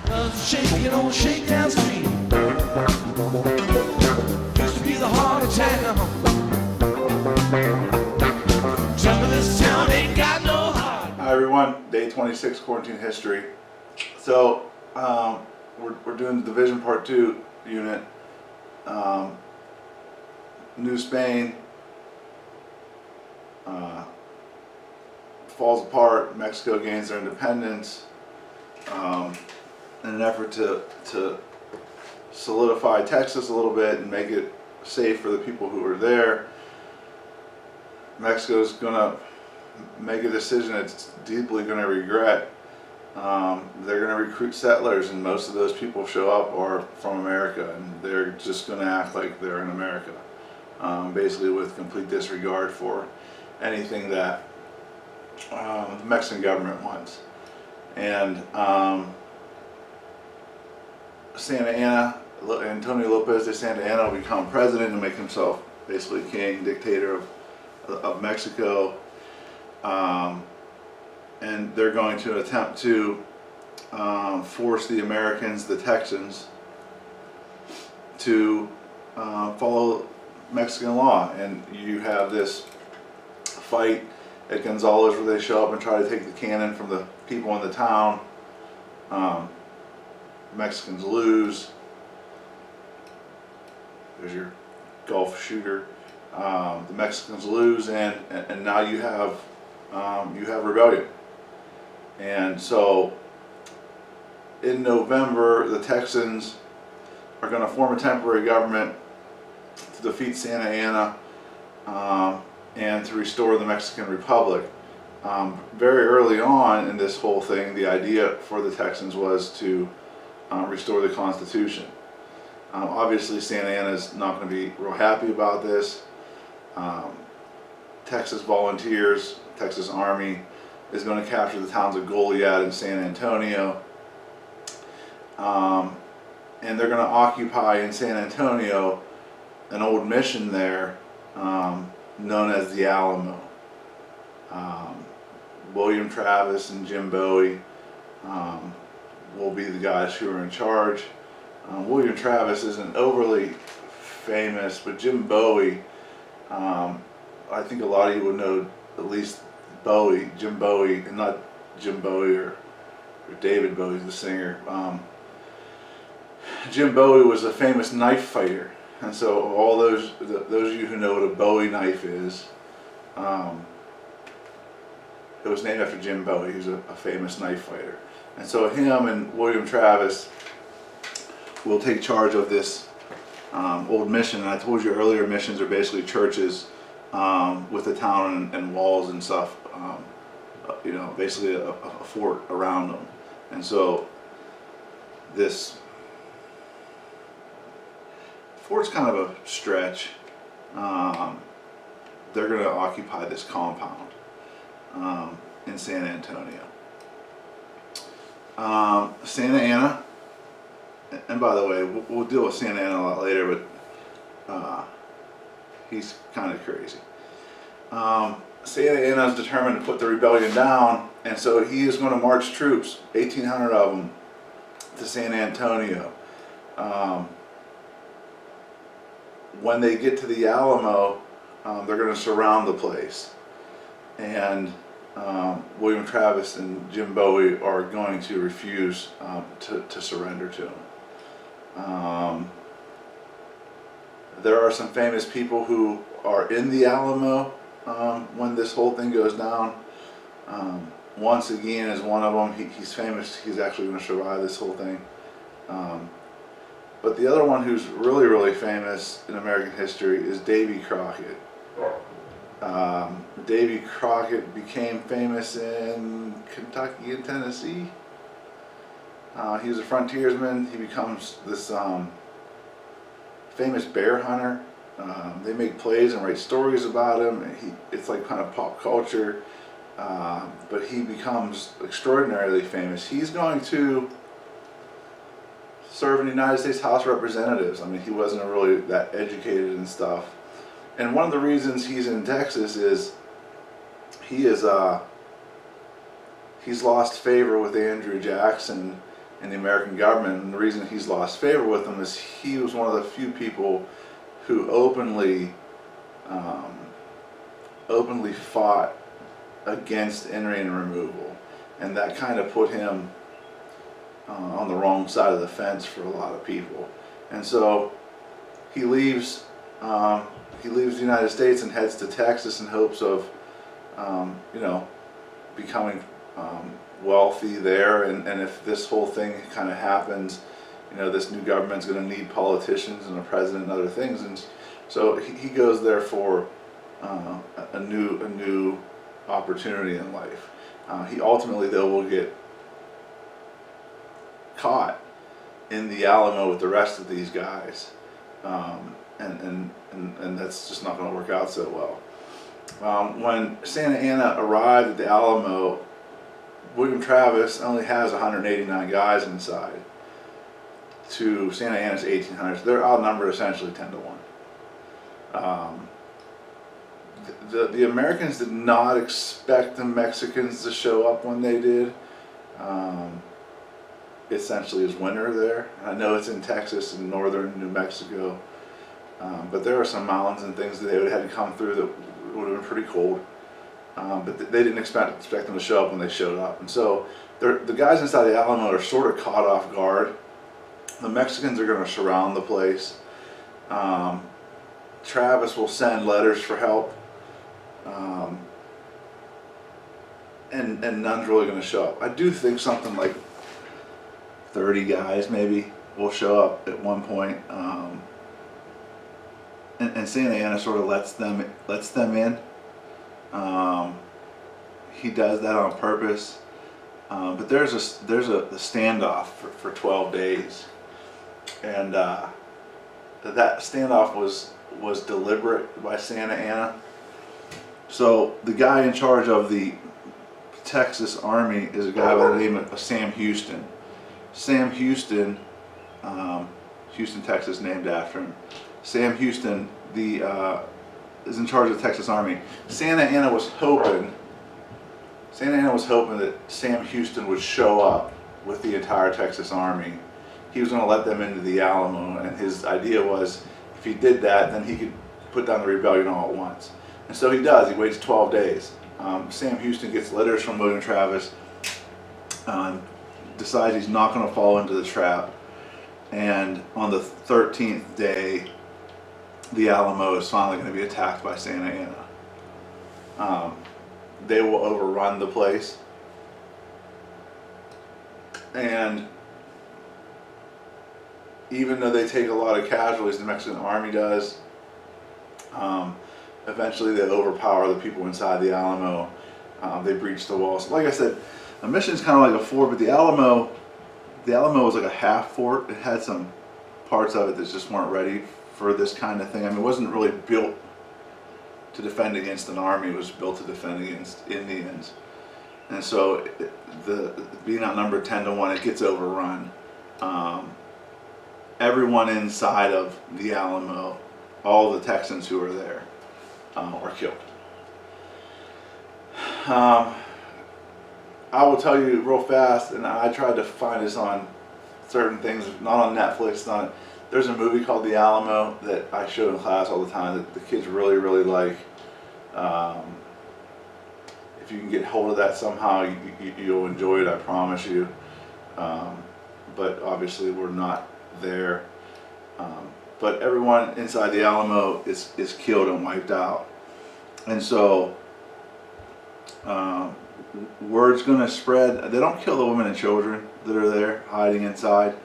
Shaking on Shakedown Street. Used to be the heart of town. Jump in this town ain't got no heart. Hi everyone, day 26 quarantine history. So we're doing the Division Part 2 unit. New Spain falls apart. Mexico gains their independence. In an effort to solidify Texas a little bit and make it safe for the people who are there, Mexico's going to make a decision it's deeply going to regret. They're going to recruit settlers, and most of those people show up are from America, and they're just going to act like they're in America, basically with complete disregard for anything that the Mexican government wants. And Santa Anna, Antonio Lopez de Santa Anna will become president and make himself basically king, dictator of Mexico. And they're going to attempt to force the Americans, the Texans, to follow Mexican law. And you have this fight at Gonzales where they show up and try to take the cannon from the people in the town. Mexicans lose. There's your Gulf shooter. The Mexicans lose, and now you have rebellion. And so in November, the Texans are going to form a temporary government to defeat Santa Anna and to restore the Mexican Republic. Very early on in this whole thing, the idea for the Texans was to restore the Constitution. Obviously, Santa Anna is not going to be real happy about this. Texas volunteers, Texas Army, is going to capture the towns of Goliad and San Antonio. And they're going to occupy in San Antonio an old mission there known as the Alamo. William Travis and Jim Bowie will be the guys who are in charge. William Travis isn't overly famous, but Jim Bowie, I think a lot of you would know at least Bowie, Jim Bowie, and not Jim Bowie or David Bowie, the singer. Jim Bowie was a famous knife fighter, and so all those of you who know what a Bowie knife is, it was named after Jim Bowie. He was a famous knife fighter. And so him and William Travis will take charge of this old mission. And I told you earlier, missions are basically churches with a town and walls and stuff, basically a fort around them. And so this fort's kind of a stretch. They're going to occupy this compound in San Antonio. Santa Anna, and by the way, we'll deal with Santa Anna a lot later, but he's kind of crazy. Santa Anna is determined to put the rebellion down, and so he is going to march troops, 1,800 of them, to San Antonio. When they get to the Alamo, they're going to surround the place. And William Travis and Jim Bowie are going to refuse to surrender to him. There are some famous people who are in the Alamo when this whole thing goes down. Once again is one of them. He's famous. He's actually going to survive this whole thing. But the other one who's really, really famous in American history is Davy Crockett. Davy Crockett became famous in Kentucky and Tennessee. He was a frontiersman. He becomes this famous bear hunter. They make plays and write stories about him. It's like kind of pop culture, but he becomes extraordinarily famous. He's going to serve in the United States House of Representatives. I mean, he wasn't really that educated and stuff. And one of the reasons he's in Texas is he's lost favor with Andrew Jackson, in the American government. And the reason he's lost favor with them is he was one of the few people who openly fought against Indian removal, and that kind of put him on the wrong side of the fence for a lot of people. And so he leaves the United States and heads to Texas in hopes of becoming wealthy there. And if this whole thing kind of happens, this new government's going to need politicians and a president and other things. And so he goes there for a new opportunity in life. He ultimately, though, will get caught in the Alamo with the rest of these guys, and that's just not going to work out so well. When Santa Anna arrived at the Alamo, William Travis only has 189 guys inside to Santa Anna's 1,800. They're outnumbered essentially 10 to 1. The Americans did not expect the Mexicans to show up when they did. Essentially, is winter there. I know it's in Texas and northern New Mexico, but there are some mountains and things that they would have had to come through that would have been pretty cold. But they didn't expect them to show up when they showed up, and so the guys inside the Alamo are sort of caught off guard. The Mexicans are going to surround the place. Travis will send letters for help, and none's really going to show up. I do think something like 30 guys maybe will show up at one point, and Santa Anna sort of lets them in. He does that on purpose, but there's a standoff for 12 days, and that standoff was deliberate by Santa Anna. So the guy in charge of the Texas Army is a guy by the name of Sam Houston. Sam Houston, Houston, Texas, named after him. Sam Houston, is in charge of the Texas Army. Santa Anna was hoping that Sam Houston would show up with the entire Texas Army. He was going to let them into the Alamo, and his idea was if he did that, then he could put down the rebellion all at once. And so he does. He waits 12 days. Sam Houston gets letters from William Travis, decides he's not going to fall into the trap, and on the 13th day, the Alamo is finally going to be attacked by Santa Anna. They will overrun the place, and even though they take a lot of casualties, the Mexican army does, eventually they overpower the people inside the Alamo. They breach the walls. Like I said, the mission's kind of like a fort, but the Alamo was like a half fort. It had some parts of it that just weren't ready for this kind of thing. I mean, it wasn't really built to defend against an army. It was built to defend against Indians. And so being outnumbered 10 to 1, it gets overrun. Everyone inside of the Alamo, all the Texans who are there, are killed. I will tell you real fast, and I tried to find this on certain things, not on Netflix. There's a movie called The Alamo that I show in class all the time that the kids really, really like. If you can get hold of that somehow, you'll enjoy it, I promise you. But obviously we're not there. But everyone inside the Alamo is killed and wiped out. And so word's going to spread. They don't kill the women and children that are there hiding inside.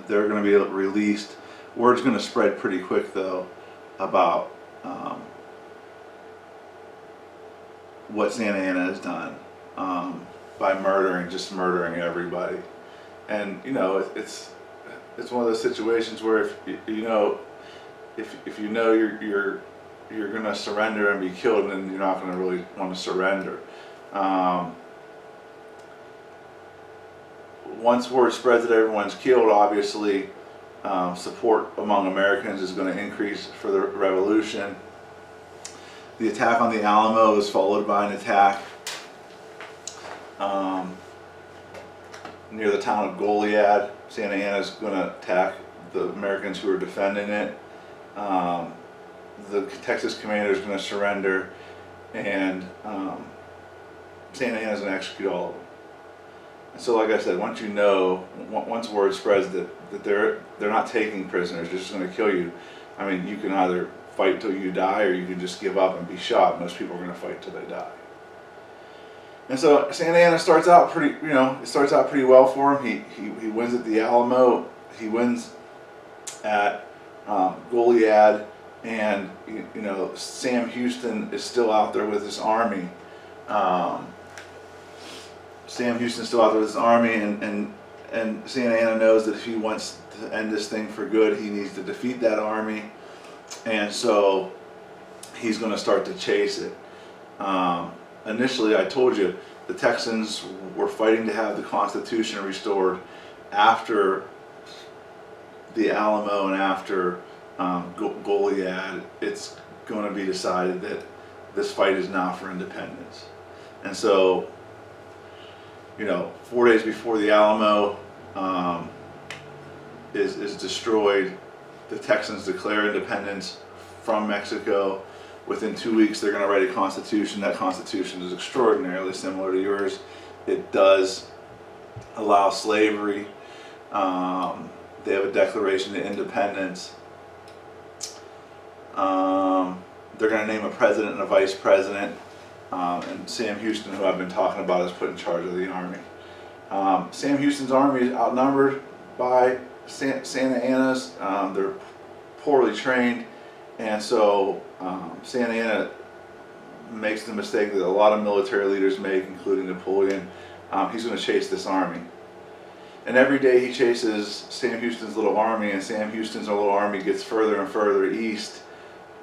They're going to be released. Word's going to spread pretty quick though about what Santa Anna has done by just murdering everybody. And it's one of those situations where if you know you're going to surrender and be killed, then you're not going to really want to surrender. Once word spreads that everyone's killed, obviously support among Americans is going to increase for the revolution. The attack on the Alamo is followed by an attack near the town of Goliad. Santa Ana is going to attack the Americans who are defending it. The Texas commander is going to surrender, and Santa Ana is going to execute all of them. And so, like I said, once word spreads that they're not taking prisoners, they're just going to kill you. I mean, you can either fight till you die, or you can just give up and be shot. Most people are going to fight till they die. And so Santa Ana starts out pretty well for him. He wins at the Alamo. He wins at Goliad, and Sam Houston is still out there with his army. Sam Houston's still out there with his army, and Santa Ana knows that if he wants to end this thing for good, he needs to defeat that army, and so he's going to start to chase it. Initially, I told you, the Texans were fighting to have the Constitution restored after the Alamo and after Goliad. It's going to be decided that this fight is now for independence. And so, 4 days before the Alamo is destroyed, the Texans declare independence from Mexico. Within 2 weeks, they're going to write a constitution. That constitution is extraordinarily similar to yours. It does allow slavery. They have a Declaration of Independence. They're going to name a president and a vice president. And Sam Houston, who I've been talking about, is put in charge of the army. Sam Houston's army is outnumbered by Santa Ana's. They're poorly trained. And so Santa Ana makes the mistake that a lot of military leaders make, including Napoleon. He's going to chase this army. And every day he chases Sam Houston's little army, and Sam Houston's little army gets further and further east.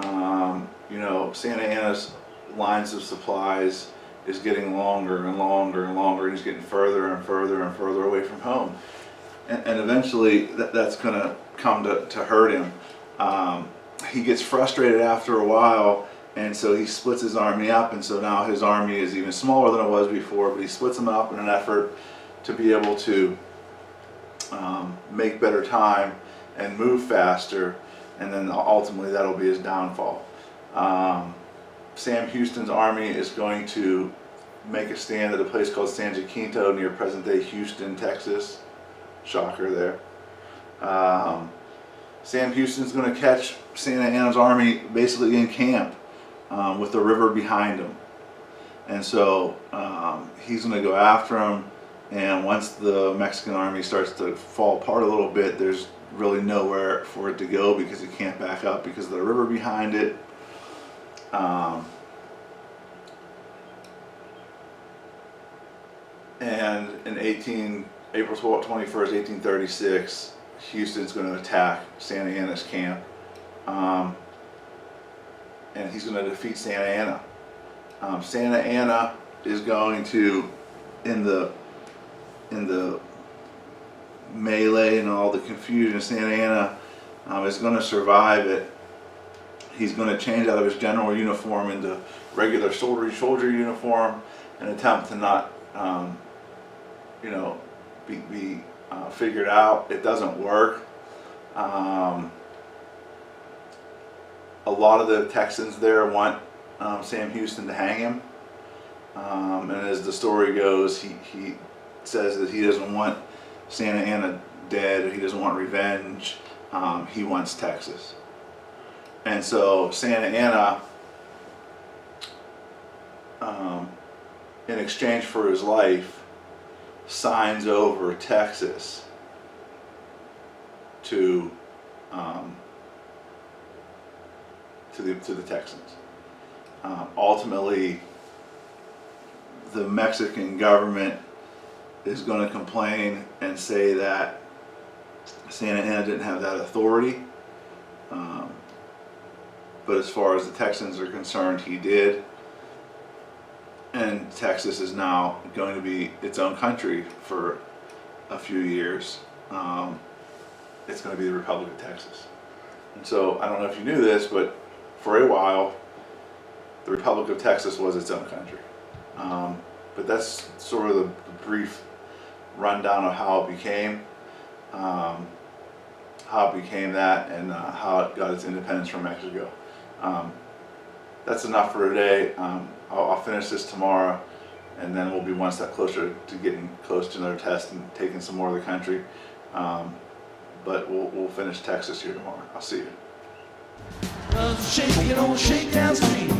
Santa Ana's lines of supplies is getting longer and longer and longer, and he's getting further and further and further away from home. And eventually that's going to come to hurt him. He gets frustrated after a while, and so he splits his army up, and so now his army is even smaller than it was before, but he splits them up in an effort to be able to make better time and move faster, and then ultimately that'll be his downfall. Sam Houston's army is going to make a stand at a place called San Jacinto near present-day Houston, Texas. Shocker there. Sam Houston's going to catch Santa Ana's army basically in camp with the river behind him. And so he's going to go after him, and once the Mexican army starts to fall apart a little bit, there's really nowhere for it to go because it can't back up because of the river behind it. And in April 21st, 1836, Houston's going to attack Santa Ana's camp, and he's going to defeat Santa Ana. Santa Ana is going to, in the melee and all the confusion, Santa Ana is going to survive it. He's going to change out of his general uniform into regular soldier uniform and attempt to not, be figured out. It doesn't work. A lot of the Texans there want Sam Houston to hang him. And as the story goes, he says that he doesn't want Santa Ana dead. He doesn't want revenge. He wants Texas. And so Santa Ana, in exchange for his life, signs over Texas to the Texans. Ultimately, the Mexican government is going to complain and say that Santa Ana didn't have that authority. But as far as the Texans are concerned, he did. And Texas is now going to be its own country for a few years. It's going to be the Republic of Texas. And so, I don't know if you knew this, but for a while, the Republic of Texas was its own country. But that's sort of the brief rundown of how it became that, and how it got its independence from Mexico. That's enough for today. I'll finish this tomorrow, and then we'll be one step closer to getting close to another test and taking some more of the country. But we'll finish Texas here tomorrow. I'll see you. Shaking on Shakedown Street.